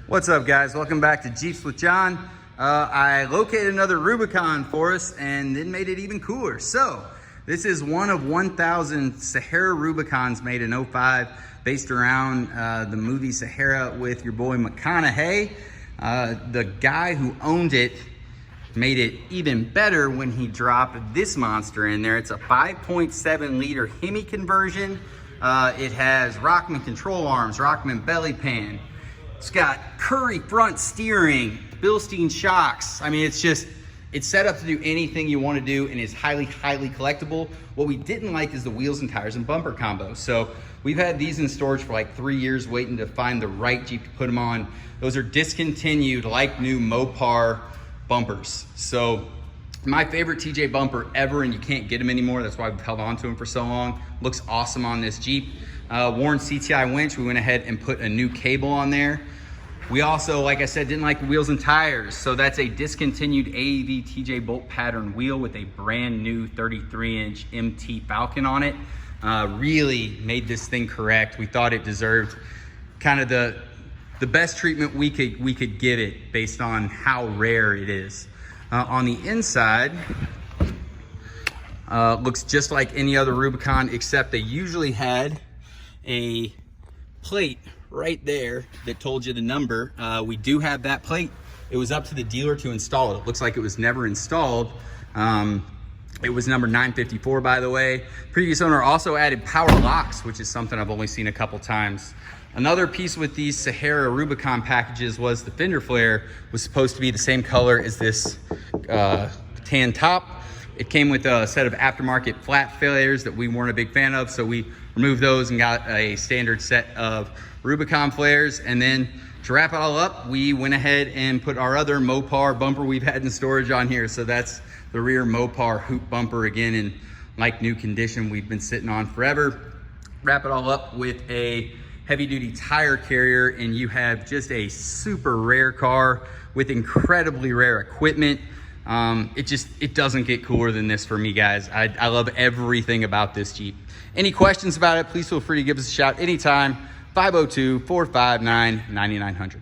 What's up, guys? Welcome back to Jeeps with John. I located another Rubicon for us and then made it even cooler. So this is one of 1,000 Sahara Rubicons made in 05, based around the movie Sahara with your boy McConaughey. The guy who owned it made it even better when he dropped this monster in there. It's a 5.7 liter HEMI conversion. It has Rockman control arms, Rockman belly pan. It's got Currie front steering, BIlstein shocks. I mean, it's set up to do anything you want to do, and is highly collectible. What we didn't like is the wheels and tires and bumper combo. So we've had these in storage for like 3 years waiting to find the right Jeep to put them on. Those are discontinued, like new MOPAR bumpers. So my favorite TJ bumper ever, and you can't get them anymore. That's why we've held on to them for so long. Looks awesome on this Jeep. Worn CTI winch, we went ahead and put a new cable on there. We also, like I said, didn't like the wheels and tires. So that's a discontinued AEV TJ bolt pattern wheel with a brand new 33-inch MT Falcon on it. Really made this thing correct. We thought it deserved kind of the best treatment we could give it based on how rare it is. On the inside, looks just like any other Rubicon, except they usually had a plate right there that told you the number. We do have that plate. It was up to the dealer to install it. It looks like it was never installed. It was number 954, by the way. Previous owner also added power locks, which is something I've only seen a couple times. Another piece with these Sahara Rubicon packages was the fender flare was supposed to be the same color as this tan top. It came with a set of aftermarket flat flares that we weren't a big fan of, so we removed those and got a standard set of Rubicon flares. And then to wrap it all up, we went ahead and put our other MOPAR bumper we've had in storage on here. So that's the rear MOPAR hoop bumper, again in like new condition. We've been sitting on forever. Wrap it all up with a heavy duty tire carrier, and you have just a super rare car with incredibly rare equipment. It doesn't get cooler than this for me, guys. I love everything about this Jeep. Any questions about it, please feel free to give us a shout anytime. 502-459-9900.